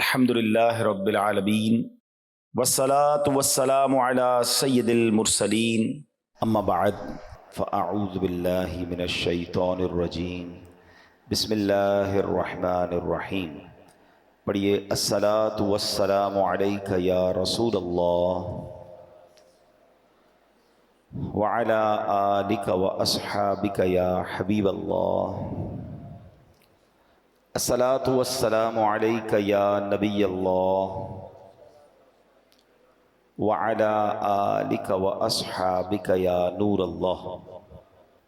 الحمد للہ رب العالمین والصلاة والسلام علی سید المرسلین اما بعد فاعوذ باللہ من الشیطان الرجیم بسم اللہ الرحمن الرحیم۔ پڑھیے الصلاۃ والسلام علیک یا رسول اللہ وعلی آلک واصحابک یا حبیب اللہ۔ الصلاۃ والسلام علیک یا نبی اللہ وعلی آلک واصحابک یا نور اللہ۔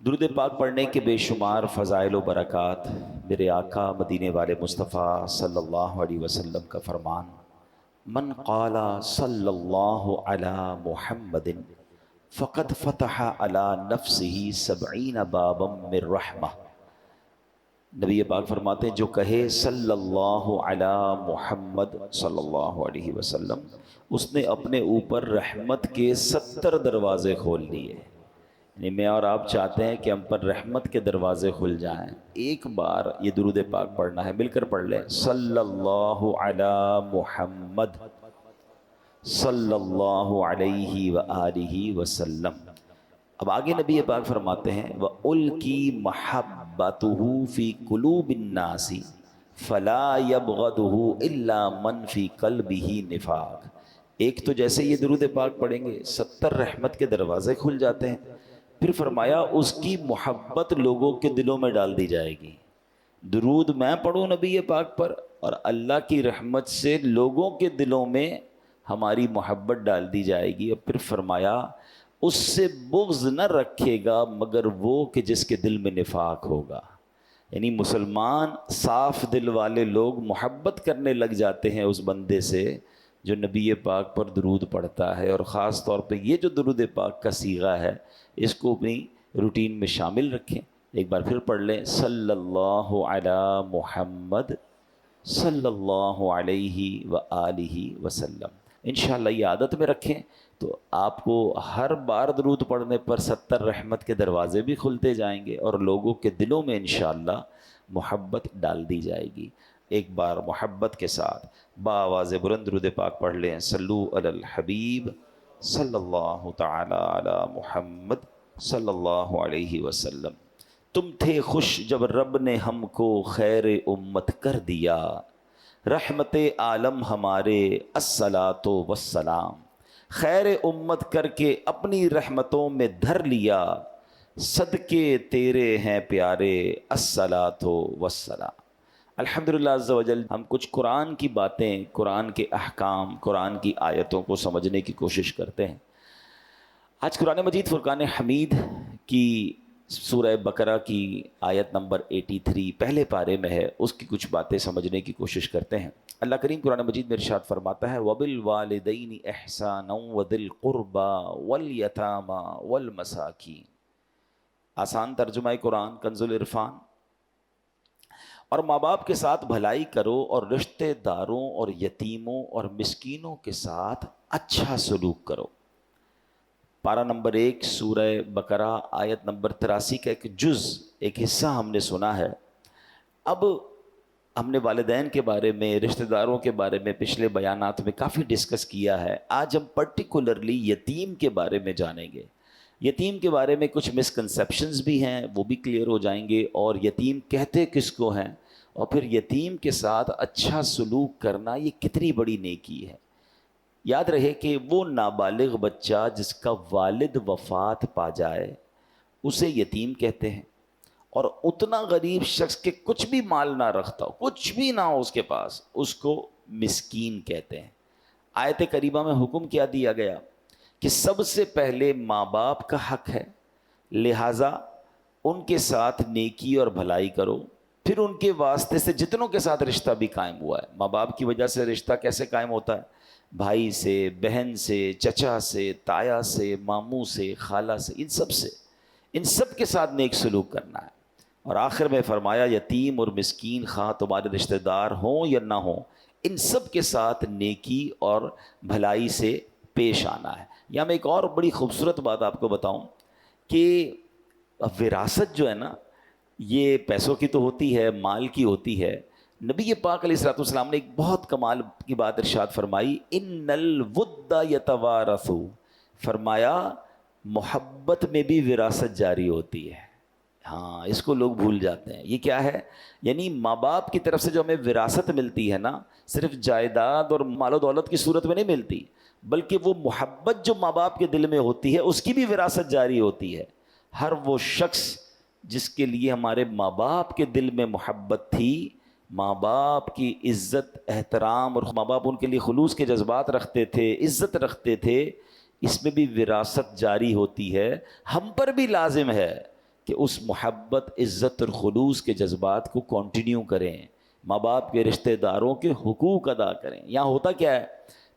درود پاک پڑھنے کے بے شمار فضائل و برکات۔ میرے آقا مدینے والے مصطفیٰ صلی اللہ علیہ وسلم کا فرمان، من قال صلی اللہ علی محمد فقد فتح علی نفسہ 70 بابا من رحمہ۔ نبی پاک فرماتے ہیں جو کہے صلی اللہ علی محمد صلی اللہ علیہ وسلم، اس نے اپنے اوپر رحمت کے 70 دروازے کھول لیے۔ یعنی میں اور آپ چاہتے ہیں کہ ہم پر رحمت کے دروازے کھل جائیں، ایک بار یہ درود پاک پڑھنا ہے، مل کر پڑھ لیں، صلی اللہ علی محمد صلی اللہ علیہ وآلہ وسلم۔ اب آگے نبی پاک فرماتے ہیں وَأُلْقِي مَحَبَّتُهُ فِي قُلُوبِ النَّاسِ فَلَا يَبْغَضُهُ إِلَّا مَنْ فِي قَلْبِهِ نِفَاقٌ۔ ایک تو جیسے یہ درود پاک پڑھیں گے 70 رحمت کے دروازے کھل جاتے ہیں، پھر فرمایا اس کی محبت لوگوں کے دلوں میں ڈال دی جائے گی۔ درود میں پڑھوں نبی پاک پر اور اللہ کی رحمت سے لوگوں کے دلوں میں ہماری محبت ڈال دی جائے گی۔ اور پھر فرمایا اس سے بغض نہ رکھے گا مگر وہ کہ جس کے دل میں نفاق ہوگا۔ یعنی مسلمان صاف دل والے لوگ محبت کرنے لگ جاتے ہیں اس بندے سے جو نبی پاک پر درود پڑھتا ہے، اور خاص طور پہ یہ جو درود پاک کا صیغہ ہے اس کو اپنی روٹین میں شامل رکھیں۔ ایک بار پھر پڑھ لیں، صلی اللہ علی محمد صلی اللہ علیہ وآلہ وسلم۔ انشاءاللہ یہ عادت میں رکھیں تو آپ کو ہر بار درود پڑھنے پر 70 رحمت کے دروازے بھی کھلتے جائیں گے اور لوگوں کے دلوں میں انشاءاللہ محبت ڈال دی جائے گی۔ ایک بار محبت کے ساتھ بآواز بلند درود پاک پڑھ لیں، صلو علی الحبیب صلی اللہ تعالی علی محمد صلی اللہ علیہ وسلم۔ تم تھے خوش جب رب نے ہم کو خیر امت کر دیا، رحمت عالم ہمارے الصلاۃ والسلام۔ خیر امت کر کے اپنی رحمتوں میں دھر لیا، صدقے تیرے ہیں پیارے الصلاۃ والسلام۔ الحمدللہ عز وجل ہم کچھ قرآن کی باتیں، قرآن کے احکام، قرآن کی آیتوں کو سمجھنے کی کوشش کرتے ہیں۔ آج قرآن مجید فرقان حمید کی سورہ بقرہ کی آیت نمبر 83 پہلے پارے میں ہے، اس کی کچھ باتیں سمجھنے کی کوشش کرتے ہیں۔ اللہ کریم قرآن مجید میں ارشاد فرماتا ہے وَبِالْوَالِدَيْنِ إِحْسَانًا وَذِي الْقُرْبَى وَالْيَتَامَى وَالْمَسَاكِينِ۔ آسان ترجمہ قرآن کنز العرفان۔ اور ماں باپ کے ساتھ بھلائی کرو اور رشتہ داروں اور یتیموں اور مسکینوں کے ساتھ اچھا سلوک کرو۔ پارہ نمبر 1 سورہ بقرہ آیت نمبر 83 کا ایک جز، ایک حصہ ہم نے سنا ہے۔ اب ہم نے والدین کے بارے میں، رشتہ داروں کے بارے میں پچھلے بیانات میں کافی ڈسکس کیا ہے۔ آج ہم پرٹیکولرلی یتیم کے بارے میں جانیں گے۔ یتیم کے بارے میں کچھ مسکنسیپشنز بھی ہیں، وہ بھی کلیئر ہو جائیں گے، اور یتیم کہتے کس کو ہیں، اور پھر یتیم کے ساتھ اچھا سلوک کرنا یہ کتنی بڑی نیکی ہے۔ یاد رہے کہ وہ نابالغ بچہ جس کا والد وفات پا جائے اسے یتیم کہتے ہیں، اور اتنا غریب شخص کے کچھ بھی مال نہ رکھتا ہو، کچھ بھی نہ ہو اس کے پاس، اس کو مسکین کہتے ہیں۔ آیت کریمہ میں حکم کیا دیا گیا کہ سب سے پہلے ماں باپ کا حق ہے، لہٰذا ان کے ساتھ نیکی اور بھلائی کرو۔ پھر ان کے واسطے سے جتنوں کے ساتھ رشتہ بھی قائم ہوا ہے، ماں باپ کی وجہ سے رشتہ کیسے قائم ہوتا ہے؟ بھائی سے، بہن سے، چچا سے، تایا سے، ماموں سے، خالہ سے، ان سب کے ساتھ نیک سلوک کرنا ہے۔ اور آخر میں فرمایا یتیم اور مسکین خواہ تمہارے رشتہ دار ہوں یا نہ ہوں، ان سب کے ساتھ نیکی اور بھلائی سے پیش آنا ہے۔ یہاں میں ایک اور بڑی خوبصورت بات آپ کو بتاؤں کہ وراثت جو ہے نا، یہ پیسوں کی تو ہوتی ہے، مال کی ہوتی ہے، نبی پاک علیہ الصلوۃ والسلام نے ایک بہت کمال کی بات ارشاد فرمائی، ان الود یتوارث، فرمایا محبت میں بھی وراثت جاری ہوتی ہے۔ ہاں، اس کو لوگ بھول جاتے ہیں۔ یہ کیا ہے؟ یعنی ماں باپ کی طرف سے جو ہمیں وراثت ملتی ہے نا، صرف جائیداد اور مال و دولت کی صورت میں نہیں ملتی، بلکہ وہ محبت جو ماں باپ کے دل میں ہوتی ہے اس کی بھی وراثت جاری ہوتی ہے۔ ہر وہ شخص جس کے لیے ہمارے ماں باپ کے دل میں محبت تھی، ماں باپ کی عزت احترام، اور ماں باپ ان کے لیے خلوص کے جذبات رکھتے تھے، عزت رکھتے تھے، اس میں بھی وراثت جاری ہوتی ہے۔ ہم پر بھی لازم ہے کہ اس محبت، عزت اور خلوص کے جذبات کو کنٹینیو کریں، ماں باپ کے رشتہ داروں کے حقوق ادا کریں۔ یہاں ہوتا کیا ہے؟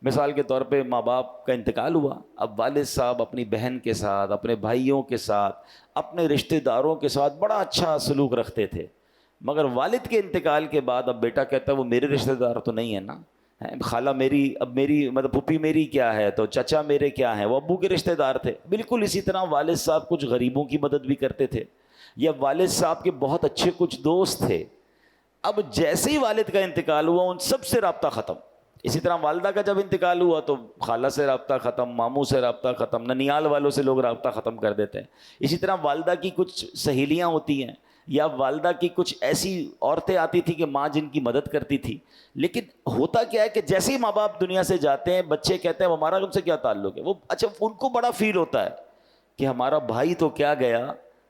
مثال کے طور پہ ماں باپ کا انتقال ہوا، اب والد صاحب اپنی بہن کے ساتھ، اپنے بھائیوں کے ساتھ، اپنے رشتہ داروں کے ساتھ بڑا اچھا سلوک رکھتے تھے، مگر والد کے انتقال کے بعد اب بیٹا کہتا ہے وہ میرے رشتہ دار تو نہیں ہے نا، خالہ میری، اب میری مطلب پھوپھی میری کیا ہے، تو چچا میرے کیا ہیں، وہ ابو کے رشتہ دار تھے۔ بالکل اسی طرح والد صاحب کچھ غریبوں کی مدد بھی کرتے تھے، یا والد صاحب کے بہت اچھے کچھ دوست تھے، اب جیسے ہی والد کا انتقال ہوا ان سب سے رابطہ ختم۔ اسی طرح والدہ کا جب انتقال ہوا تو خالہ سے رابطہ ختم، ماموں سے رابطہ ختم، ننیال والوں سے لوگ رابطہ ختم کر دیتے ہیں۔ اسی طرح والدہ کی کچھ سہیلیاں ہوتی ہیں، یا والدہ کی کچھ ایسی عورتیں آتی تھی کہ ماں جن کی مدد کرتی تھی، لیکن ہوتا کیا ہے کہ جیسے ہی ماں باپ دنیا سے جاتے ہیں بچے کہتے ہیں ہمارا ان سے کیا تعلق ہے، وہ اچھا ان کو بڑا فیل ہوتا ہے کہ ہمارا بھائی تو کیا گیا،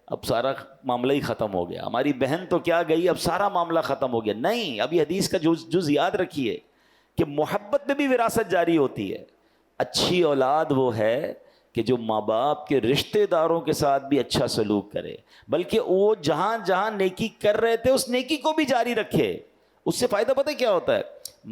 اب سارا معاملہ ہی ختم ہو گیا، ہماری بہن تو کیا گئی، اب سارا معاملہ ختم ہو گیا۔ نہیں، اب یہ حدیث کا جز یاد رکھیے کہ محبت میں بھی وراثت جاری ہوتی ہے۔ اچھی اولاد وہ ہے کہ جو ماں باپ کے رشتہ داروں کے ساتھ بھی اچھا سلوک کرے، بلکہ وہ جہاں جہاں نیکی کر رہے تھے اس نیکی کو بھی جاری رکھے۔ اس سے فائدہ پتہ کیا ہوتا ہے؟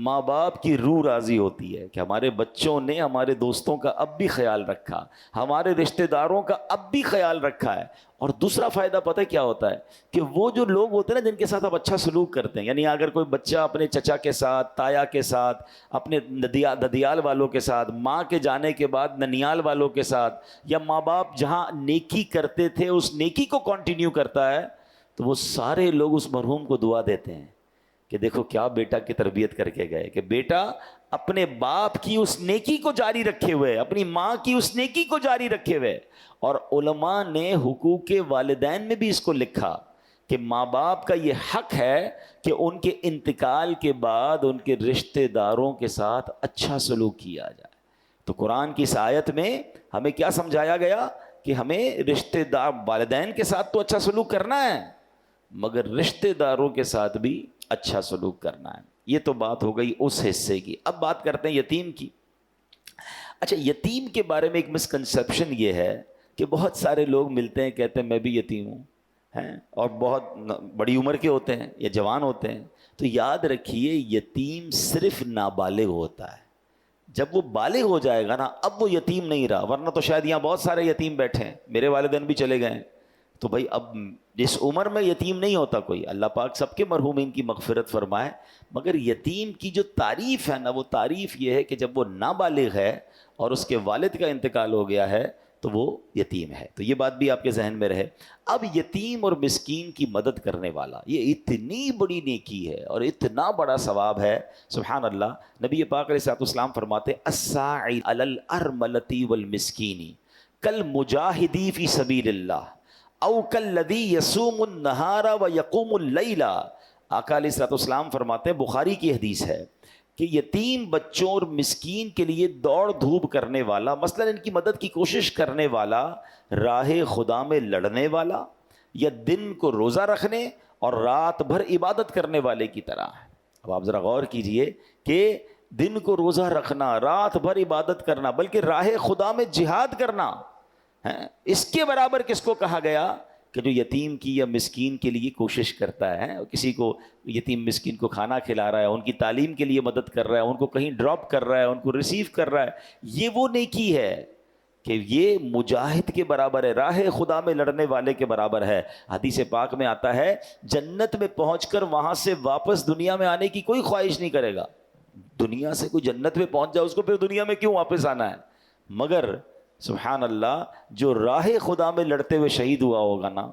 ماں باپ کی روح راضی ہوتی ہے کہ ہمارے بچوں نے ہمارے دوستوں کا اب بھی خیال رکھا، ہمارے رشتہ داروں کا اب بھی خیال رکھا ہے۔ اور دوسرا فائدہ پتہ کیا ہوتا ہے؟ کہ وہ جو لوگ ہوتے ہیں نا جن کے ساتھ آپ اچھا سلوک کرتے ہیں، یعنی اگر کوئی بچہ اپنے چچا کے ساتھ، تایا کے ساتھ، اپنے ددیال والوں کے ساتھ، ماں کے جانے کے بعد ننیال والوں کے ساتھ، یا ماں باپ جہاں نیکی کرتے تھے اس نیکی کو کنٹینیو کرتا ہے، تو وہ سارے لوگ اس مرحوم کو دعا دیتے ہیں کہ دیکھو کیا بیٹا کی تربیت کر کے گئے، کہ بیٹا اپنے باپ کی اس نیکی کو جاری رکھے ہوئے، اپنی ماں کی اس نیکی کو جاری رکھے ہوئے۔ اور علماء نے حقوق والدین میں بھی اس کو لکھا کہ ماں باپ کا یہ حق ہے کہ ان کے انتقال کے بعد ان کے رشتہ داروں کے ساتھ اچھا سلوک کیا جائے۔ تو قرآن کی اس آیت میں ہمیں کیا سمجھایا گیا کہ ہمیں رشتہ دار والدین کے ساتھ تو اچھا سلوک کرنا ہے، مگر رشتہ داروں کے ساتھ بھی اچھا سلوک کرنا ہے۔ یہ تو بات ہو گئی اس حصے کی۔ اب بات کرتے ہیں یتیم کی۔ اچھا، یتیم کے بارے میں ایک مسکنسیپشن یہ ہے کہ بہت سارے لوگ ملتے ہیں کہتے ہیں میں بھی یتیم ہوں، اور بہت بڑی عمر کے ہوتے ہیں یا جوان ہوتے ہیں۔ تو یاد رکھیے یتیم صرف نابالغ ہوتا ہے، جب وہ بالغ ہو جائے گا نا اب وہ یتیم نہیں رہا، ورنہ تو شاید یہاں بہت سارے یتیم بیٹھے ہیں، میرے والدین بھی چلے گئے ہیں، تو بھائی اب جس عمر میں یتیم نہیں ہوتا کوئی، اللہ پاک سب کے مرحومین کی مغفرت فرمائے، مگر یتیم کی جو تعریف ہے نا وہ تعریف یہ ہے کہ جب وہ نابالغ ہے اور اس کے والد کا انتقال ہو گیا ہے تو وہ یتیم ہے۔ تو یہ بات بھی آپ کے ذہن میں رہے۔ اب یتیم اور مسکین کی مدد کرنے والا یہ اتنی بڑی نیکی ہے اور اتنا بڑا ثواب ہے، سبحان اللہ۔ نبی پاک علیہ الصلوۃ والسلام فرماتے ہیں الساعی علی الارملۃ والمسکین کالمجاہدی فی سبیل اللہ او کالذی یصوم النہار ویقوم اللیل۔ آقا علیہ الصلوۃ والسلام فرماتے ہیں، بخاری کی حدیث ہے، کہ یتیم بچوں اور مسکین کے لیے دوڑ دھوپ کرنے والا، مثلا ان کی مدد کی کوشش کرنے والا، راہ خدا میں لڑنے والا، یا دن کو روزہ رکھنے اور رات بھر عبادت کرنے والے کی طرح ہے۔ اب آپ ذرا غور کیجئے کہ دن کو روزہ رکھنا، رات بھر عبادت کرنا، بلکہ راہ خدا میں جہاد کرنا، اس کے برابر کس کو کہا گیا؟ کہ جو یتیم کی یا مسکین کے لیے کوشش کرتا ہے، کسی کو یتیم مسکین کو کھانا کھلا رہا ہے، ان کی تعلیم کے لیے مدد کر رہا ہے، ان کو کہیں ڈراپ کر رہا ہے، ان کو ریسیو کر رہا ہے، یہ وہ نیکی ہے کہ یہ مجاہد کے برابر ہے، راہ خدا میں لڑنے والے کے برابر ہے۔ حدیث پاک میں آتا ہے جنت میں پہنچ کر وہاں سے واپس دنیا میں آنے کی کوئی خواہش نہیں کرے گا۔ دنیا سے کوئی جنت میں پہنچ جائے اس کو پھر دنیا میں کیوں واپس آنا ہے؟ مگر سبحان اللہ جو راہ خدا میں لڑتے ہوئے شہید ہوا ہوگا نا،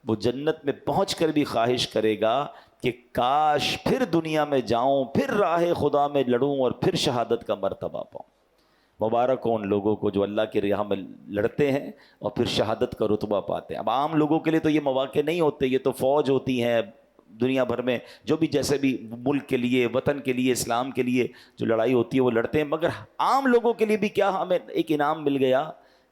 وہ جنت میں پہنچ کر بھی خواہش کرے گا کہ کاش پھر دنیا میں جاؤں، پھر راہ خدا میں لڑوں اور پھر شہادت کا مرتبہ پاؤں۔ مبارک ہو ان لوگوں کو جو اللہ کی راہ میں لڑتے ہیں اور پھر شہادت کا رتبہ پاتے ہیں۔ اب عام لوگوں کے لیے تو یہ مواقع نہیں ہوتے، یہ تو فوج ہوتی ہیں دنیا بھر میں، جو بھی جیسے بھی ملک کے لیے، وطن کے لیے، اسلام کے لیے جو لڑائی ہوتی ہے وہ لڑتے ہیں، مگر عام لوگوں کے لیے بھی کیا ہمیں ایک انعام مل گیا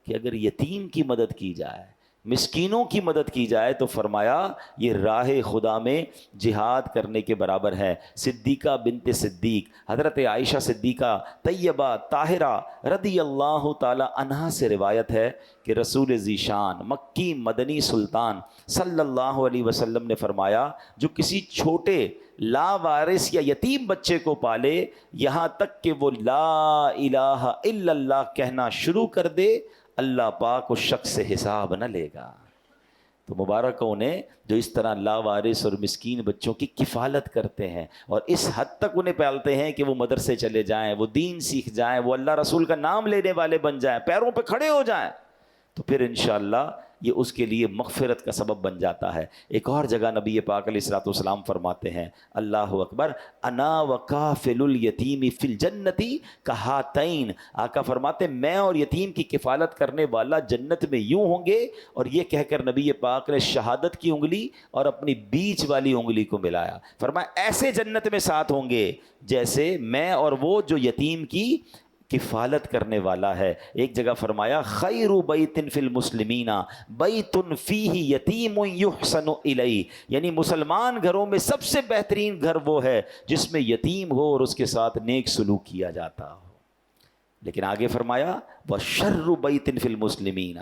کہ اگر یتیم کی مدد کی جائے، مسکینوں کی مدد کی جائے، تو فرمایا یہ راہ خدا میں جہاد کرنے کے برابر ہے۔ صدیقہ بنت صدیق، حضرت عائشہ صدیقہ طیبہ طاہرہ رضی اللہ تعالی عنہا سے روایت ہے کہ رسول ذیشان مکی مدنی سلطان صلی اللہ علیہ وسلم نے فرمایا جو کسی چھوٹے لاوارث یا یتیم بچے کو پالے یہاں تک کہ وہ لا الہ الا اللہ کہنا شروع کر دے، اللہ پاک اس شخص سے حساب نہ لے گا۔ تو مبارک ہو انہیں جو اس طرح لاوارث اور مسکین بچوں کی کفالت کرتے ہیں اور اس حد تک انہیں پالتے ہیں کہ وہ مدرسے چلے جائیں، وہ دین سیکھ جائیں، وہ اللہ رسول کا نام لینے والے بن جائیں، پیروں پہ کھڑے ہو جائیں، تو پھر انشاءاللہ یہ اس کے لیے مغفرت کا سبب بن جاتا ہے۔ ایک اور جگہ نبی پاک علیہ الصلوۃ والسلام فرماتے ہیں، اللہ اکبر، انا وکافل الیتیم فی الجنت کہاتین، آقا فرماتے ہیں میں اور یتیم کی کفالت کرنے والا جنت میں یوں ہوں گے، اور یہ کہہ کر نبی پاک نے شہادت کی انگلی اور اپنی بیچ والی انگلی کو ملایا، فرمایا ایسے جنت میں ساتھ ہوں گے جیسے میں اور وہ جو یتیم کی کفالت کرنے والا ہے۔ ایک جگہ فرمایا خیر بیت فی المسلمین بیت فیہ یتیم یحسن الیہ، یعنی مسلمان گھروں میں سب سے بہترین گھر وہ ہے جس میں یتیم ہو اور اس کے ساتھ نیک سلوک کیا جاتا ہو۔ لیکن آگے فرمایا وشر بیت فی المسلمین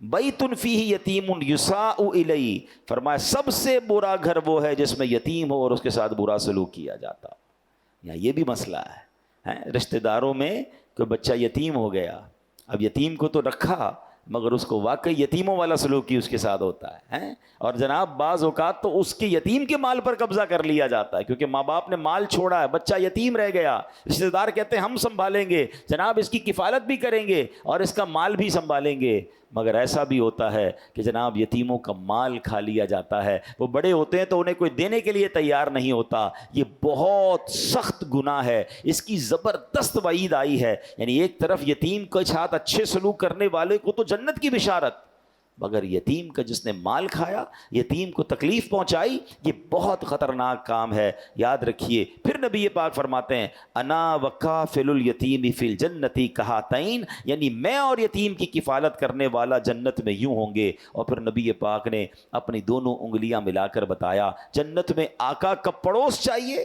بیت فیہ یتیم یساء الیہ، فرمایا سب سے برا گھر وہ ہے جس میں یتیم ہو اور اس کے ساتھ برا سلوک کیا جاتا ہو۔ یہاں یہ بھی مسئلہ ہے، رشتہ داروں میں کوئی بچہ یتیم ہو گیا، اب یتیم کو تو رکھا مگر اس کو واقعی یتیموں والا سلوک ہی اس کے ساتھ ہوتا ہے، اور جناب بعض اوقات تو اس کے یتیم کے مال پر قبضہ کر لیا جاتا ہے، کیونکہ ماں باپ نے مال چھوڑا ہے، بچہ یتیم رہ گیا، رشتہ دار کہتے ہیں ہم سنبھالیں گے، جناب اس کی کفالت بھی کریں گے اور اس کا مال بھی سنبھالیں گے، مگر ایسا بھی ہوتا ہے کہ جناب یتیموں کا مال کھا لیا جاتا ہے، وہ بڑے ہوتے ہیں تو انہیں کوئی دینے کے لیے تیار نہیں ہوتا۔ یہ بہت سخت گناہ ہے، اس کی زبردست وعید آئی ہے، یعنی ایک طرف یتیم کے ساتھ اچھے سلوک کرنے والے کو تو جنت کی بشارت، مگر یتیم کا جس نے مال کھایا، یتیم کو تکلیف پہنچائی، یہ بہت خطرناک کام ہے، یاد رکھیے۔ پھر نبی پاک فرماتے ہیں انا وکافل الیتیم فی الجنت کہاتین، یعنی میں اور یتیم کی کفالت کرنے والا جنت میں یوں ہوں گے، اور پھر نبی پاک نے اپنی دونوں انگلیاں ملا کر بتایا جنت میں آقا کا پڑوس چاہیے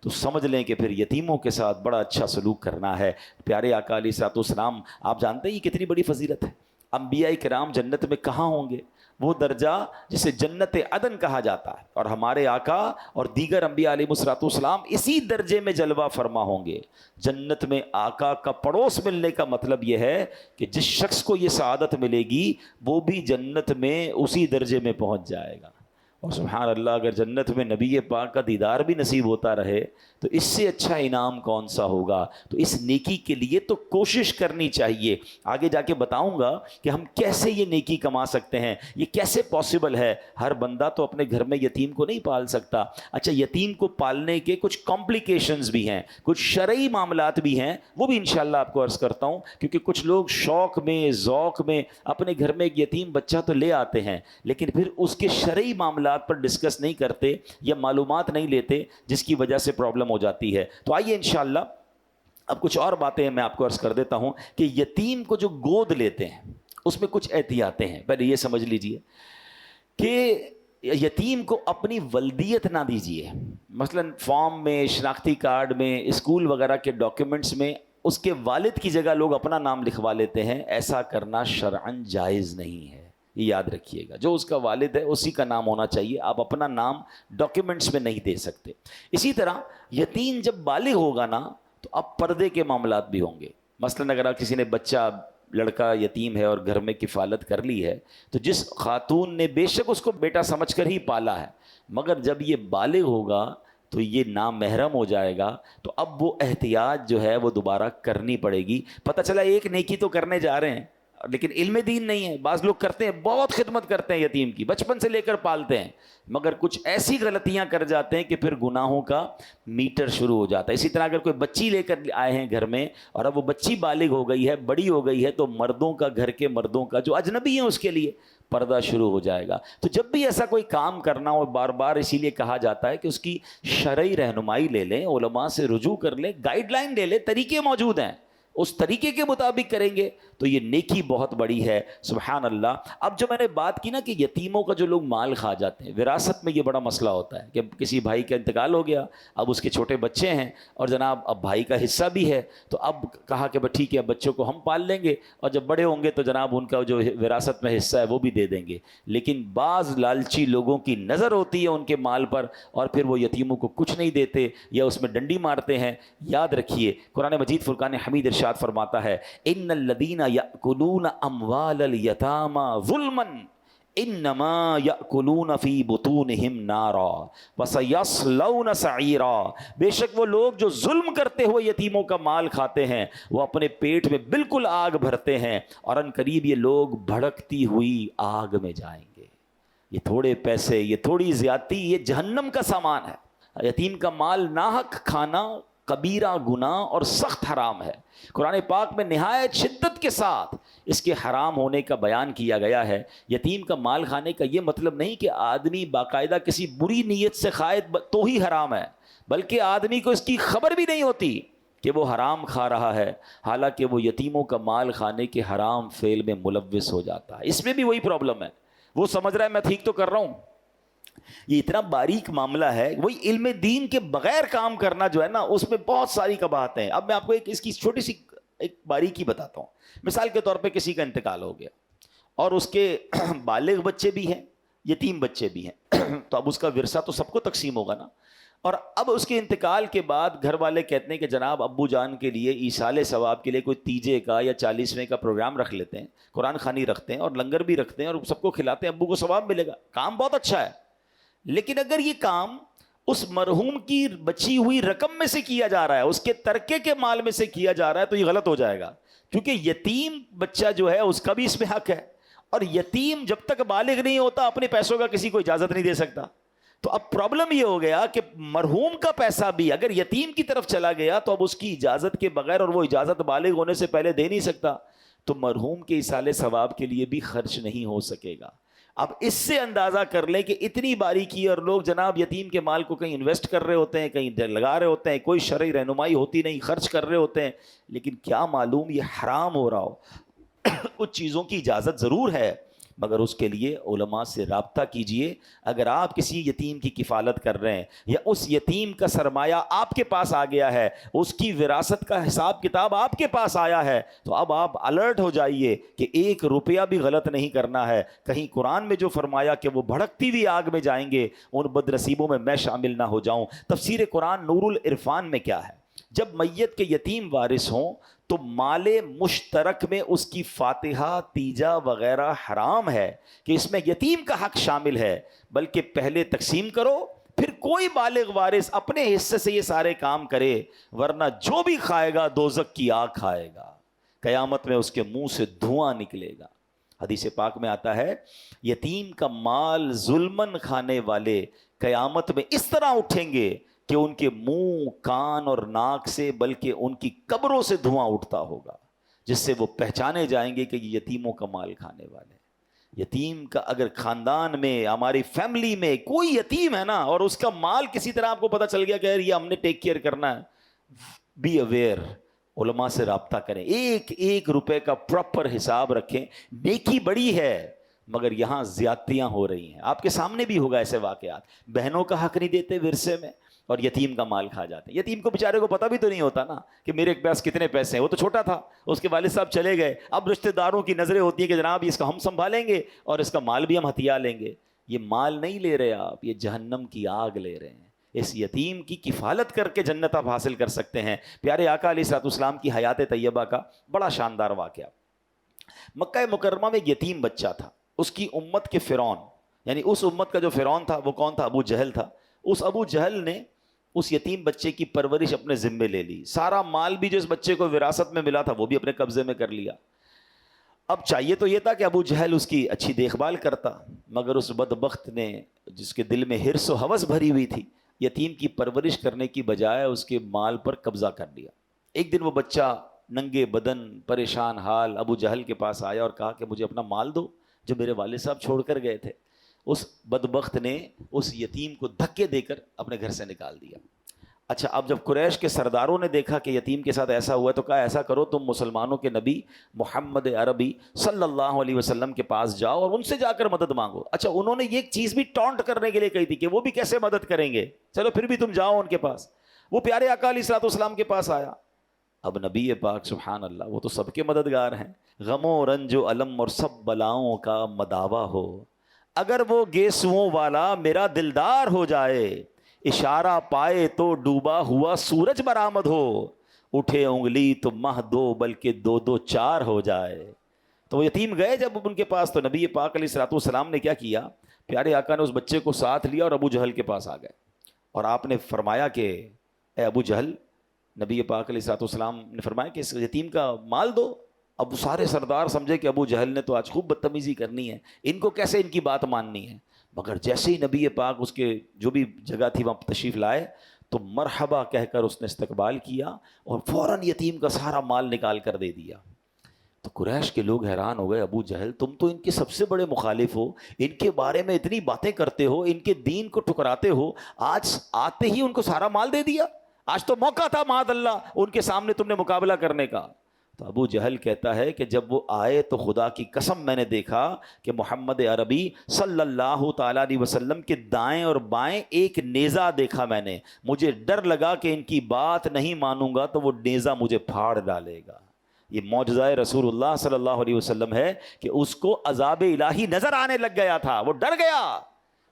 تو سمجھ لیں کہ پھر یتیموں کے ساتھ بڑا اچھا سلوک کرنا ہے۔ پیارے آقا علیہ الصلوۃ والسلام، آپ جانتے ہیں یہ کتنی بڑی فضیلت ہے، انبیاء کرام جنت میں کہاں ہوں گے؟ وہ درجہ جسے جنت عدن کہا جاتا ہے، اور ہمارے آقا اور دیگر انبیاء علیہ الصلوۃ والسلام اسی درجے میں جلوہ فرما ہوں گے۔ جنت میں آقا کا پڑوس ملنے کا مطلب یہ ہے کہ جس شخص کو یہ سعادت ملے گی وہ بھی جنت میں اسی درجے میں پہنچ جائے گا۔ اور سبحان اللہ، اگر جنت میں نبی پاک کا دیدار بھی نصیب ہوتا رہے تو اس سے اچھا انعام کون سا ہوگا؟ تو اس نیکی کے لیے تو کوشش کرنی چاہیے۔ آگے جا کے بتاؤں گا کہ ہم کیسے یہ نیکی کما سکتے ہیں، یہ کیسے پاسبل ہے۔ ہر بندہ تو اپنے گھر میں یتیم کو نہیں پال سکتا۔ اچھا، یتیم کو پالنے کے کچھ کمپلیکیشنز بھی ہیں، کچھ شرعی معاملات بھی ہیں، وہ بھی انشاءاللہ آپ کو عرض کرتا ہوں، کیونکہ کچھ لوگ شوق میں ذوق میں اپنے گھر میں ایک یتیم بچہ تو لے آتے ہیں لیکن پھر اس کے شرعی معاملات پر ڈسکس نہیں کرتے یا معلومات نہیں لیتے، جس کی وجہ سے پرابلم ہو جاتی ہے۔ تو آئیے انشاءاللہ اب کچھ اور باتیں میں آپ کو عرض کر دیتا ہوں کہ یتیم کو جو گود لیتے ہیں اس میں کچھ احتیاطیں ہیں۔ پہلے یہ سمجھ لیجئے کہ یتیم کو اپنی ولدیت نہ دیجیے، مثلا فارم میں، شناختی کارڈ میں، اسکول وغیرہ کے ڈاکیومنٹس میں اس کے والد کی جگہ لوگ اپنا نام لکھوا لیتے ہیں، ایسا کرنا شرعاً جائز نہیں ہے، یہ یاد رکھیے گا۔ جو اس کا والد ہے اسی کا نام ہونا چاہیے، آپ اپنا نام ڈاکیومنٹس میں نہیں دے سکتے۔ اسی طرح یتیم جب بالغ ہوگا نا تو اب پردے کے معاملات بھی ہوں گے۔ مثلا اگر کسی نے بچہ لڑکا یتیم ہے اور گھر میں کفالت کر لی ہے تو جس خاتون نے بے شک اس کو بیٹا سمجھ کر ہی پالا ہے، مگر جب یہ بالغ ہوگا تو یہ نامحرم ہو جائے گا، تو اب وہ احتیاط جو ہے وہ دوبارہ کرنی پڑے گی۔ پتہ چلا ایک نیکی تو کرنے جا رہے ہیں، لیکن علم دین نہیں ہے. بعض لوگ کرتے ہیں, بہت خدمت کرتے ہیں یتیم کی, بچپن سے لے کر پالتے ہیں, مگر کچھ ایسی غلطیاں کر جاتے ہیں کہ پھر گناہوں کا میٹر شروع ہو جاتا ہے. اسی طرح اگر کوئی بچی لے کر آئے ہیں گھر میں اور اب وہ بچی بالغ ہو گئی ہے, بڑی ہو گئی ہے, تو مردوں کا, گھر کے مردوں کا جو اجنبی ہیں اس کے لیے پردہ شروع ہو جائے گا. تو جب بھی ایسا کوئی کام کرنا ہو, بار بار اسی لیے کہا جاتا ہے کہ اس کی شرعی رہنمائی لے لیں, علماء سے رجوع کر لیں, گائیڈ لائن لے لیں, طریقے موجود ہیں, اس طریقے کے مطابق کریں گے تو یہ نیکی بہت بڑی ہے. سبحان اللہ. اب جو میں نے بات کی نا کہ یتیموں کا جو لوگ مال کھا جاتے ہیں, وراثت میں یہ بڑا مسئلہ ہوتا ہے کہ کسی بھائی کا انتقال ہو گیا, اب اس کے چھوٹے بچے ہیں اور جناب اب بھائی کا حصہ بھی ہے, تو اب کہا کہ ٹھیک ہے بچوں کو ہم پال لیں گے اور جب بڑے ہوں گے تو جناب ان کا جو وراثت میں حصہ ہے وہ بھی دے دیں گے. لیکن بعض لالچی لوگوں کی نظر ہوتی ہے ان کے مال پر اور پھر وہ یتیموں کو کچھ نہیں دیتے یا اس میں ڈنڈی مارتے ہیں. یاد رکھیے قرآن مجید فرقان حمید ارشاد فرماتا ہے, ان الذین یأکلون اموال الیتامی ظلما انما یأکلون فی بطونہم نارا وسیصلون سعیرا. بے شک وہ لوگ جو ظلم کرتے ہوئے یتیموں کا مال کھاتے ہیں وہ اپنے پیٹ میں بالکل آگ بھرتے ہیں اور ان قریب یہ لوگ بھڑکتی ہوئی آگ میں جائیں گے. یہ تھوڑے پیسے, یہ تھوڑی زیادتی, یہ جہنم کا سامان ہے. یتیم کا مال ناحق کھانا کبیرہ گناہ اور سخت حرام ہے. قرآن پاک میں نہایت شدت کے ساتھ اس کے حرام ہونے کا بیان کیا گیا ہے. یتیم کا مال کھانے کا یہ مطلب نہیں کہ آدمی باقاعدہ کسی بری نیت سے کھائے تو ہی حرام ہے, بلکہ آدمی کو اس کی خبر بھی نہیں ہوتی کہ وہ حرام کھا رہا ہے, حالانکہ وہ یتیموں کا مال کھانے کے حرام فعل میں ملوث ہو جاتا ہے. اس میں بھی وہی پرابلم ہے, وہ سمجھ رہا ہے میں ٹھیک تو کر رہا ہوں. یہ اتنا باریک معاملہ ہے, وہی علم دین کے بغیر کام کرنا جو ہے نا اس میں بہت ساری قباحتیں ہیں. اب میں آپ کو اس کی چھوٹی سی ایک باریکی بتاتا ہوں. مثال کے طور پہ کسی کا انتقال ہو گیا اور اس کے بالغ بچے بھی ہیں, یتیم بچے بھی ہیں, تو اب اس کا ورثہ تو سب کو تقسیم ہوگا نا. اور اب اس کے انتقال کے بعد گھر والے کہتے ہیں کہ جناب ابو جان کے لیے ایصال ثواب کے لیے کوئی تیجے کا یا 40ویں کا پروگرام رکھ لیتے ہیں, قرآن خوانی رکھتے ہیں اور لنگر بھی رکھتے ہیں اور سب کو کھلاتے ہیں, ابو کو ثواب ملے گا. کام بہت اچھا ہے, لیکن اگر یہ کام اس مرحوم کی بچی ہوئی رقم میں سے کیا جا رہا ہے, اس کے ترکے کے مال میں سے کیا جا رہا ہے, تو یہ غلط ہو جائے گا. کیونکہ یتیم بچہ جو ہے اس کا بھی اس میں حق ہے, اور یتیم جب تک بالغ نہیں ہوتا اپنے پیسوں کا کسی کو اجازت نہیں دے سکتا. تو اب پرابلم یہ ہو گیا کہ مرحوم کا پیسہ بھی اگر یتیم کی طرف چلا گیا تو اب اس کی اجازت کے بغیر, اور وہ اجازت بالغ ہونے سے پہلے دے نہیں سکتا, تو مرحوم کے ایصال ثواب کے لیے بھی خرچ نہیں ہو سکے گا. اب اس سے اندازہ کر لیں کہ اتنی باریکی, اور لوگ جناب یتیم کے مال کو کہیں انویسٹ کر رہے ہوتے ہیں, کہیں لگا رہے ہوتے ہیں, کوئی شرعی رہنمائی ہوتی نہیں, خرچ کر رہے ہوتے ہیں, لیکن کیا معلوم یہ حرام ہو رہا ہو. کچھ چیزوں کی اجازت ضرور ہے, مگر اس کے لیے علماء سے رابطہ کیجئے. اگر آپ کسی یتیم کی کفالت کر رہے ہیں یا اس یتیم کا سرمایہ آپ کے پاس آ گیا ہے, اس کی وراثت کا حساب کتاب آپ کے پاس آیا ہے, تو اب آپ الرٹ ہو جائیے کہ 1 روپیہ بھی غلط نہیں کرنا ہے. کہیں قرآن میں جو فرمایا کہ وہ بھڑکتی ہوئی آگ میں جائیں گے, ان بدنصیبوں میں شامل نہ ہو جاؤں. تفسیر قرآن نور العرفان میں کیا ہے, جب میت کے یتیم وارث ہوں تو مال مشترک میں اس کی فاتحہ, تیجا وغیرہ حرام ہے کہ اس میں یتیم کا حق شامل ہے, بلکہ پہلے تقسیم کرو, پھر کوئی بالغ وارث اپنے حصے سے یہ سارے کام کرے, ورنہ جو بھی کھائے گا دوزخ کی آگ کھائے گا, قیامت میں اس کے منہ سے دھواں نکلے گا. حدیث پاک میں آتا ہے یتیم کا مال ظلمن کھانے والے قیامت میں اس طرح اٹھیں گے کہ ان کے منہ, کان اور ناک سے بلکہ ان کی قبروں سے دھواں اٹھتا ہوگا, جس سے وہ پہچانے جائیں گے کہ یہ یتیموں کا مال کھانے والے ہیں. یتیم کا اگر خاندان میں, ہماری فیملی میں کوئی یتیم ہے نا, اور اس کا مال کسی طرح آپ کو پتہ چل گیا کہ یہ ہم نے ٹیک کیئر کرنا ہے, بی اویئر, علماء سے رابطہ کریں, 1 روپے کا پراپر حساب رکھیں. نیکی بڑی ہے مگر یہاں زیادتیاں ہو رہی ہیں. آپ کے سامنے بھی ہوگا ایسے واقعات, بہنوں کا حق نہیں دیتے ورثے میں اور یتیم کا مال کھا جاتے ہیں. یتیم کو بیچارے کو پتہ بھی تو نہیں ہوتا نا کہ میرے پاس کتنے پیسے ہیں, وہ تو چھوٹا تھا, اس کے والد صاحب چلے گئے, اب رشتہ داروں کی نظریں ہوتی ہیں کہ جناب اس کا ہم سنبھالیں گے اور اس کا مال بھی ہم ہتھیا لیں گے. یہ مال نہیں لے رہے آپ, یہ جہنم کی آگ لے رہے ہیں. اس یتیم کی کفالت کر کے جنت آپ حاصل کر سکتے ہیں. پیارے آقا علیہ الصلوۃ والسلام کی حیات طیبہ کا بڑا شاندار واقعہ. مکہ مکرمہ میں ایک یتیم بچہ تھا, اس کی امت کے فرعون, یعنی اس امت کا جو فرعون تھا وہ کون تھا؟ ابو جہل تھا. اس ابو جہل نے اس یتیم بچے کی پرورش اپنے ذمے لے لی, سارا مال بھی جو اس بچے کو وراثت میں ملا تھا وہ بھی اپنے قبضے میں کر لیا. اب چاہیے تو یہ تھا کہ ابو جہل اس کی اچھی دیکھ بھال کرتا، مگر اس بدبخت نے، جس کے دل میں حرص و ہوس بھری ہوئی تھی، یتیم کی پرورش کرنے کی بجائے اس کے مال پر قبضہ کر لیا۔ ایک دن وہ بچہ ننگے بدن پریشان حال ابو جہل کے پاس آیا اور کہا کہ مجھے اپنا مال دو جو میرے والد صاحب چھوڑ کر گئے تھے۔ اس بدبخت نے اس یتیم کو دھکے دے کر اپنے گھر سے نکال دیا۔ اچھا، اب جب قریش کے سرداروں نے دیکھا کہ یتیم کے ساتھ ایسا ہوا ہے تو کہا ایسا کرو، تم مسلمانوں کے نبی محمد عربی صلی اللہ علیہ وسلم کے پاس جاؤ اور ان سے جا کر مدد مانگو۔ اچھا، انہوں نے یہ چیز بھی ٹونٹ کرنے کے لیے کہی تھی کہ وہ بھی کیسے مدد کریں گے، چلو پھر بھی تم جاؤ ان کے پاس۔ وہ پیارے آقا علیہ الصلوۃ والسلام کے پاس آیا۔ اب نبی پاک سبحان اللہ، وہ تو سب کے مددگار ہیں، غم و رنج و علم اور سب بلاؤں کا مداوا ہو، اگر وہ گیسوؤں والا میرا دلدار ہو جائے، اشارہ پائے تو ڈوبا ہوا سورج برآمد ہو، اٹھے انگلی تو مہ دو بلکہ دو دو چار ہو جائے۔ تو وہ یتیم گئے جب ان کے پاس، تو نبی پاک علیہ الصلوۃ والسلام نے کیا کیا، پیارے آقا نے اس بچے کو ساتھ لیا اور ابو جہل کے پاس آ گئے، اور آپ نے فرمایا کہ اے ابو جہل، نبی پاک علیہ الصلوۃ والسلام نے فرمایا کہ اس یتیم کا مال دو۔ اب سارے سردار سمجھے کہ ابو جہل نے تو آج خوب بدتمیزی کرنی ہے، ان کو کیسے ان کی بات ماننی ہے، مگر جیسے ہی نبی پاک اس کے جو بھی جگہ تھی وہاں تشریف لائے تو مرحبا کہہ کر اس نے استقبال کیا اور فوراً یتیم کا سارا مال نکال کر دے دیا۔ تو قریش کے لوگ حیران ہو گئے، ابو جہل تم تو ان کے سب سے بڑے مخالف ہو، ان کے بارے میں اتنی باتیں کرتے ہو، ان کے دین کو ٹھکراتے ہو، آج آتے ہی ان کو سارا مال دے دیا، آج تو موقع تھا معاذ اللہ ان کے سامنے تم نے مقابلہ کرنے کا۔ تو ابو جہل کہتا ہے کہ جب وہ آئے تو خدا کی قسم میں نے دیکھا کہ محمد عربی صلی اللہ تعالیٰ علیہ وسلم کے دائیں اور بائیں ایک نیزہ دیکھا میں نے، مجھے ڈر لگا کہ ان کی بات نہیں مانوں گا تو وہ نیزہ مجھے پھاڑ ڈالے گا۔ یہ معجزہ رسول اللہ صلی اللہ علیہ وسلم ہے کہ اس کو عذاب الہی نظر آنے لگ گیا تھا، وہ ڈر گیا،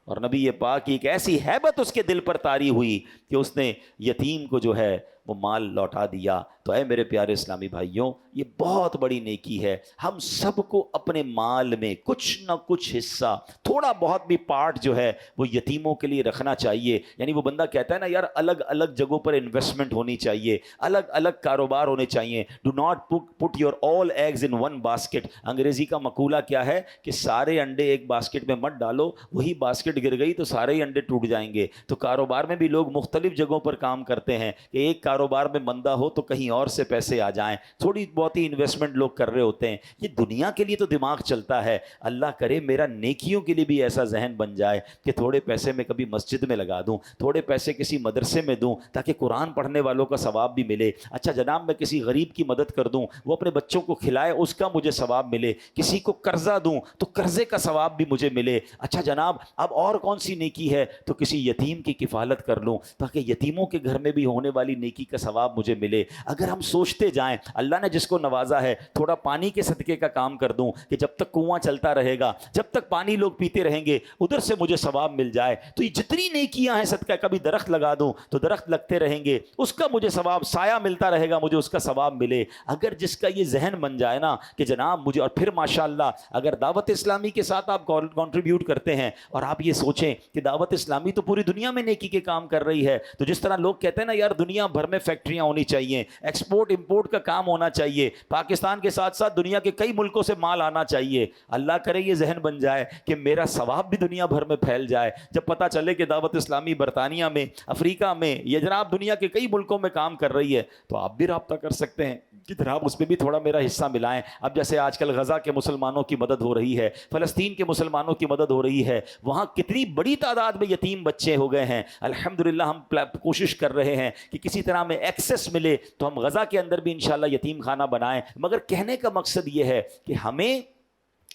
اور نبی پاک کی ایک ایسی ہیبت اس کے دل پر طاری ہوئی کہ اس نے یتیم کو جو ہے وہ مال لوٹا دیا۔ تو اے میرے پیارے اسلامی بھائیوں، یہ بہت بڑی نیکی ہے، ہم سب کو اپنے مال میں کچھ نہ کچھ حصہ، تھوڑا بہت بھی پارٹ جو ہے وہ یتیموں کے لیے رکھنا چاہیے۔ یعنی وہ بندہ کہتا ہے نا یار الگ الگ جگہوں پر انویسٹمنٹ ہونی چاہیے، الگ الگ کاروبار ہونے چاہیے۔ Do not put your all eggs in one basket. انگریزی کا مقولہ کیا ہے کہ سارے انڈے ایک باسکٹ میں مت ڈالو، وہی باسکٹ گر گئی تو سارے ہی انڈے ٹوٹ جائیں گے۔ تو کاروبار میں بھی لوگ مختلف جگہوں پر کام کرتے ہیں کہ ایک کاروبار میں مندہ ہو تو کہیں اور سے پیسے آ جائیں، تھوڑی بہت ہی انویسٹمنٹ لوگ کر رہے ہوتے ہیں۔ یہ دنیا کے لیے تو دماغ چلتا ہے، اللہ کرے میرا نیکیوں کے لیے بھی ایسا ذہن بن جائے کہ تھوڑے پیسے میں کبھی مسجد میں لگا دوں، تھوڑے پیسے کسی مدرسے میں دوں تاکہ قرآن پڑھنے والوں کا ثواب بھی ملے۔ اچھا جناب میں کسی غریب کی مدد کر دوں، وہ اپنے بچوں کو کھلائے، اس کا مجھے ثواب ملے۔ کسی کو قرضہ دوں تو قرضے کا ثواب بھی مجھے ملے۔ اچھا جناب اب اور کون سی نیکی ہے، تو کسی یتیم کی کفالت کر لوں تاکہ یتیموں کے گھر میں بھی ہونے والی نیکی کا ثواب مجھے ملے۔ اگر ہم سوچتے جائیں اللہ نے جس کو نوازا ہے تھوڑا پانی کے صدقے کا کام کر دوں کہ جب تک کنواں چلتا رہے گا، جب تک پانی لوگ پیتے رہیں گے ادھر سے مجھے ثواب مل جائے، تو یہ جتنی نیکیاں ہیں صدقہ، کبھی درخت لگا دوں تو درخت لگتے رہیں گے، اس کا مجھے ثواب، سایہ ملتا رہے گا مجھے اس کا ثواب ملے۔ اگر جس کا یہ ذہن بن جائے نا کہ جناب مجھے، اور پھر ماشاءاللہ اگر دعوت اسلامی کے ساتھ آپ کنٹریبیوٹ کرتے ہیں اور آپ یہ سوچیں کہ دعوت اسلامی تو پوری دنیا میں نیکی کے کام کر رہی ہے، تو جس طرح لوگ کہتے ہیں نا یار دنیا بھر میں فیکٹریاں ہونی چاہیے، ایکسپورٹ امپورٹ کا کام ہونا چاہیے، پاکستان کے ساتھ ساتھ دنیا کے کئی ملکوں سے مال آنا چاہیے، اللہ کرے یہ ذہن بن جائے کہ میرا ثواب بھی دنیا بھر میں پھیل جائے۔ جب پتہ چلے کہ دعوت اسلامی برطانیہ میں، افریقہ میں، یا جناب دنیا کے کئی ملکوں میں کام کر رہی ہے، تو آپ بھی رابطہ کر سکتے ہیں کہ جناب اس میں بھی تھوڑا میرا حصہ ملائیں۔ اب جیسے آج کل غزہ کے مسلمانوں کی مدد ہو رہی ہے، فلسطین کے مسلمانوں کی مدد ہو رہی ہے، وہاں کتنی بڑی تعداد میں یتیم بچے ہو گئے ہیں، الحمدللہ ہم کوشش کر رہے ہیں کہ کسی طرح میں ایکسس ملے تو ہم غزہ کے اندر بھی انشاءاللہ یتیم خانہ بنائیں۔ مگر کہنے کا مقصد یہ ہے کہ ہمیں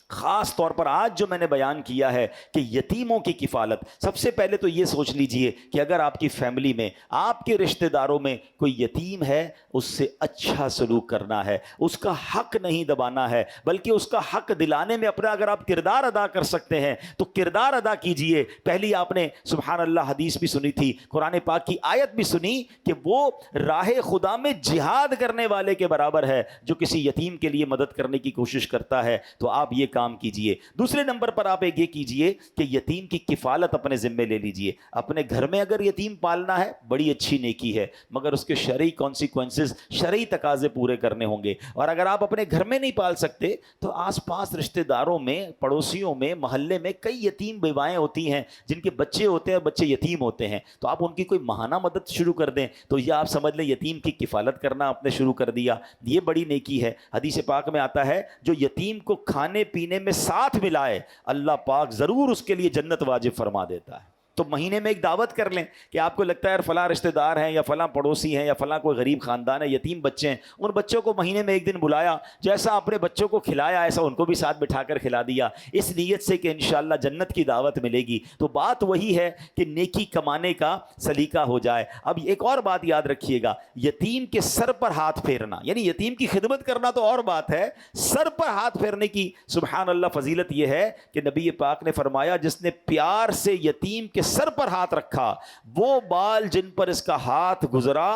خاص طور پر آج جو میں نے بیان کیا ہے کہ یتیموں کی کفالت، سب سے پہلے تو یہ سوچ لیجئے کہ اگر آپ کی فیملی میں، آپ کے رشتہ داروں میں کوئی یتیم ہے، اس سے اچھا سلوک کرنا ہے، اس کا حق نہیں دبانا ہے، بلکہ اس کا حق دلانے میں اپنا اگر آپ کردار ادا کر سکتے ہیں تو کردار ادا کیجئے۔ پہلی آپ نے سبحان اللہ حدیث بھی سنی تھی، قرآن پاک کی آیت بھی سنی کہ وہ راہ خدا میں جہاد کرنے والے کے برابر ہے جو کسی یتیم کے لیے مدد کرنے کی کوشش کرتا ہے۔ تو آپ یہ کام کام کیجئے۔ دوسرے نمبر پر آپ ایک یہ کیجئے کہ یتیم کی کفالت اپنے ذمے لے لیجئے۔ اپنے گھر میں اگر یتیم پالنا ہے بڑی اچھی نیکی ہے، مگر اس کے شرعی کانسیکوینسز، شرعی تقاضے پورے کرنے ہوں گے۔ اور اگر آپ اپنے گھر میں نہیں پال سکتے تو آس پاس رشتہ داروں میں، پڑوسیوں میں، محلے میں کئی یتیم بیوائیں ہوتی ہیں جن کے بچے ہوتے ہیں، بچے یتیم ہوتے ہیں، تو آپ ان کی کوئی ماہانہ مدد شروع کر دیں تو یہ آپ سمجھ لیں یتیم کی کفالت کرنا آپ نے شروع کر دیا، یہ بڑی نیکی ہے۔ حدیث پاک میں آتا ہے جو یتیم کو کھانے پینے میں ساتھ ملائے اللہ پاک ضرور اس کے لیے جنت واجب فرما دیتا ہے۔ تو مہینے میں ایک دعوت کر لیں کہ آپ کو لگتا ہے یار فلاں رشتہ دار ہیں یا فلاں پڑوسی ہیں یا فلاں کوئی غریب خاندان ہے، یتیم بچے ہیں، ان بچوں کو مہینے میں ایک دن بلایا، جیسا اپنے بچوں کو کھلایا ایسا ان کو بھی ساتھ بٹھا کر کھلا دیا، اس نیت سے کہ انشاءاللہ جنت کی دعوت ملے گی۔ تو بات وہی ہے کہ نیکی کمانے کا سلیقہ ہو جائے۔ اب ایک اور بات یاد رکھیے گا، یتیم کے سر پر ہاتھ پھیرنا، یعنی یتیم کی خدمت کرنا تو اور بات ہے، سر پر ہاتھ پھیرنے کی سبحان اللہ فضیلت یہ ہے کہ نبی پاک نے فرمایا جس نے پیار سے یتیم کے سر پر ہاتھ رکھا، وہ بال جن پر اس کا ہاتھ گزرا،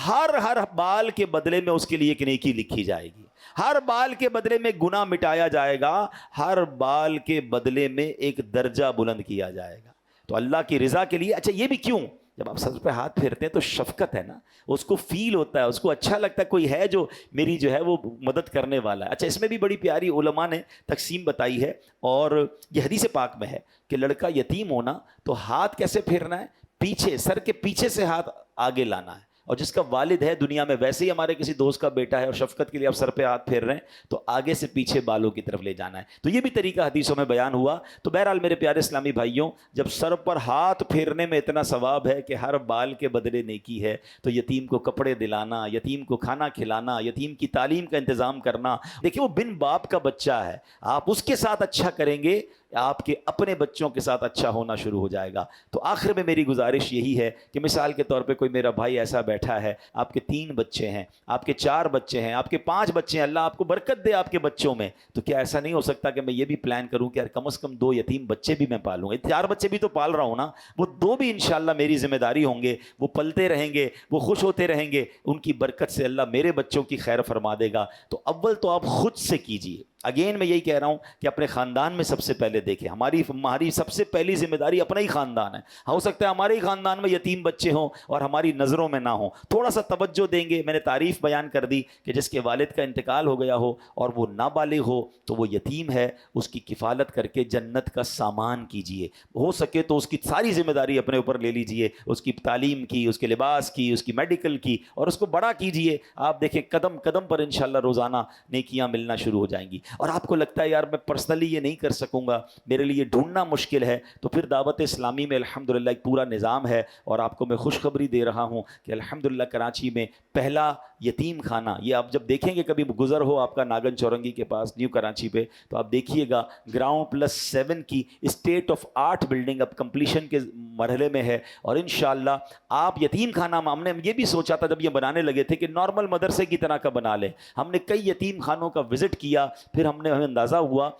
ہر بال کے بدلے میں اس کے لیے ایک نیکی لکھی جائے گی، ہر بال کے بدلے میں گناہ مٹایا جائے گا، ہر بال کے بدلے میں ایک درجہ بلند کیا جائے گا۔ تو اللہ کی رضا کے لیے، اچھا یہ بھی کیوں؟ جب آپ سر پہ ہاتھ پھیرتے ہیں تو شفقت ہے نا، اس کو فیل ہوتا ہے، اس کو اچھا لگتا ہے کوئی ہے جو میری جو ہے وہ مدد کرنے والا ہے۔ اچھا اس میں بھی بڑی پیاری علماء نے تقسیم بتائی ہے، اور یہ حدیث پاک میں ہے کہ لڑکا یتیم ہونا تو ہاتھ کیسے پھیرنا ہے؟ پیچھے، سر کے پیچھے سے ہاتھ آگے لانا ہے۔ اور جس کا والد ہے دنیا میں، ویسے ہی ہمارے کسی دوست کا بیٹا ہے اور شفقت کے لیے آپ سر پہ ہاتھ پھیر رہے ہیں تو آگے سے پیچھے بالوں کی طرف لے جانا ہے۔ تو یہ بھی طریقہ حدیثوں میں بیان ہوا۔ تو بہرحال میرے پیارے اسلامی بھائیوں، جب سر پر ہاتھ پھیرنے میں اتنا ثواب ہے کہ ہر بال کے بدلے نیکی ہے، تو یتیم کو کپڑے دلانا، یتیم کو کھانا کھلانا، یتیم کی تعلیم کا انتظام کرنا، دیکھیں وہ بن باپ کا بچہ ہے، آپ اس کے ساتھ اچھا کریں گے، آپ کے اپنے بچوں کے ساتھ اچھا ہونا شروع ہو جائے گا۔ تو آخر میں میری گزارش یہی ہے کہ مثال کے طور پہ کوئی میرا بھائی ایسا بیٹھا ہے، آپ کے 3 بچے ہیں، آپ کے 4 بچے ہیں، آپ کے 5 بچے ہیں، اللہ آپ کو برکت دے آپ کے بچوں میں، تو کیا ایسا نہیں ہو سکتا کہ میں یہ بھی پلان کروں کہ یار کم از کم 2 یتیم بچے بھی میں پالوں گا؟ 4 بچے بھی تو پال رہا ہوں نا، وہ 2 بھی انشاءاللہ میری ذمہ داری ہوں گے، وہ پلتے رہیں گے، وہ خوش ہوتے رہیں گے، ان کی برکت سے اللہ میرے بچوں کی خیر فرما دے گا۔ تو اول تو آپ خود سے کیجئے۔ اگین میں یہی کہہ رہا ہوں کہ اپنے خاندان میں سب سے پہلے دیکھیں، ہماری سب سے پہلی ذمہ داری اپنا ہی خاندان ہے۔ ہو سکتا ہے ہمارے ہی خاندان میں یتیم بچے ہوں اور ہماری نظروں میں نہ ہوں، تھوڑا سا توجہ دیں گے۔ میں نے تعریف بیان کر دی کہ جس کے والد کا انتقال ہو گیا ہو اور وہ نابالغ ہو تو وہ یتیم ہے، اس کی کفالت کر کے جنت کا سامان کیجئے، ہو سکے تو اس کی ساری ذمہ داری اپنے اوپر لے لیجئے، اس کی تعلیم کی، اس کے لباس کی، اس کی میڈیکل کی، اور اس کو بڑا کیجئے۔ آپ دیکھیں قدم قدم پر انشاءاللہ روزانہ نیکیاں ملنا شروع ہو جائیں گی۔ اور آپ کو لگتا ہے یار میں پرسنلی یہ نہیں کر سکوں گا، میرے لیے ڈھونڈنا مشکل ہے، تو پھر دعوت اسلامی میں الحمدللہ ایک پورا نظام ہے، اور آپ کو میں خوشخبری دے رہا ہوں کہ الحمدللہ کراچی میں پہلا یتیم خانہ، یہ آپ جب دیکھیں گے کبھی گزر ہو آپ کا ناگن چورنگی کے پاس نیو کراچی پہ، تو آپ دیکھیے گا گراؤنڈ+7 کی اسٹیٹ آف آرٹ بلڈنگ اب کمپلیشن کے مرحلے میں ہے، اور انشاءاللہ آپ یتیم خانہ، ہم نے یہ بھی سوچا تھا جب یہ بنانے لگے تھے کہ نارمل مدرسے کی طرح کا بنا لیں، ہم نے کئی یتیم خانوں کا وزٹ کیا، پھر ہمیں اندازہ ہوا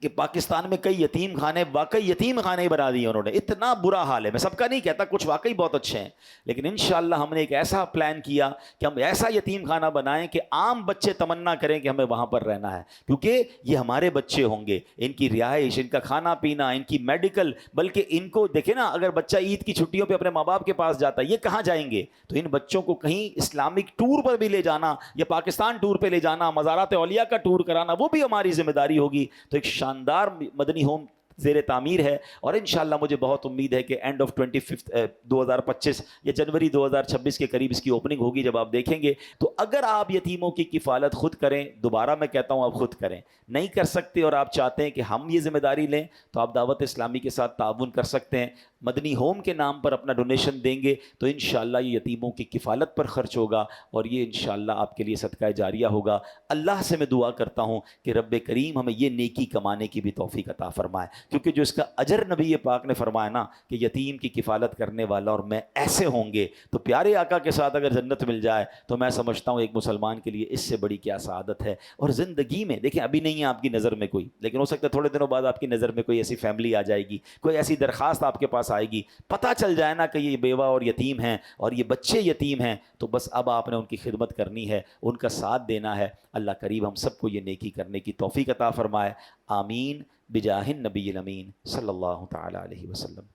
کہ پاکستان میں کئی یتیم خانے، واقعی یتیم خانے بنا دیے انہوں نے، اتنا برا حال ہے۔ میں سب کا نہیں کہتا، کچھ واقعی بہت اچھے ہیں، لیکن انشاءاللہ ہم نے ایک ایسا پلان کیا کہ ہم ایسا یتیم خانہ بنائیں کہ عام بچے تمنا کریں کہ ہمیں وہاں پر رہنا ہے، کیونکہ یہ ہمارے بچے ہوں گے، ان کی رہائش، ان کا کھانا پینا، ان کی میڈیکل، بلکہ ان کو دیکھیں نا، اگر بچہ عید کی چھٹیوں پہ اپنے ماں باپ کے پاس جاتا ہے، یہ کہاں جائیں گے؟ تو ان بچوں کو کہیں اسلامک ٹور پر بھی لے جانا، یا پاکستان ٹور پہ لے جانا، مزارات اولیاء کا ٹور کرانا، وہ بھی ہماری ذمہ داری ہوگی۔ تو ایک شاندار مدنی ہوم زیر تعمیر ہے، اور انشاءاللہ مجھے بہت امید ہے کہ اینڈ آف 2025 یا جنوری 2026 کے قریب اس کی اوپننگ ہوگی۔ جب آپ دیکھیں گے تو اگر آپ یتیموں کی کفالت خود کریں، دوبارہ میں کہتا ہوں آپ خود کریں، نہیں کر سکتے اور آپ چاہتے ہیں کہ ہم یہ ذمہ داری لیں، تو آپ دعوت اسلامی کے ساتھ تعاون کر سکتے ہیں، مدنی ہوم کے نام پر اپنا ڈونیشن دیں گے تو انشاءاللہ یہ یتیموں کی کفالت پر خرچ ہوگا، اور یہ انشاءاللہ آپ کے لیے صدقہ جاریہ ہوگا۔ اللہ سے میں دعا کرتا ہوں کہ رب کریم ہمیں یہ نیکی کمانے کی بھی توفیق عطا فرمائے، کیونکہ جو اس کا اجر نبی پاک نے فرمایا نا کہ یتیم کی کفالت کرنے والا اور میں ایسے ہوں گے، تو پیارے آقا کے ساتھ اگر جنت مل جائے تو میں سمجھتا ہوں ایک مسلمان کے لیے اس سے بڑی کیا سعادت ہے۔ اور زندگی میں دیکھیں، ابھی نہیں ہے آپ کی نظر میں کوئی، لیکن ہو سکتا ہے تھوڑے دنوں بعد آپ کی نظر میں کوئی ایسی فیملی آ جائے گی، کوئی ایسی درخواست آپ کے پاس آئے گی، پتہ چل جائے نا کہ یہ بیوہ اور یتیم ہیں اور یہ بچے یتیم ہیں، تو بس اب آپ نے ان کی خدمت کرنی ہے، ان کا ساتھ دینا ہے۔ اللہ قریب ہم سب کو یہ نیکی کرنے کی توفیق عطا فرمائے، آمین بجاہ النبی الامین صلی اللہ تعالی علیہ وسلم۔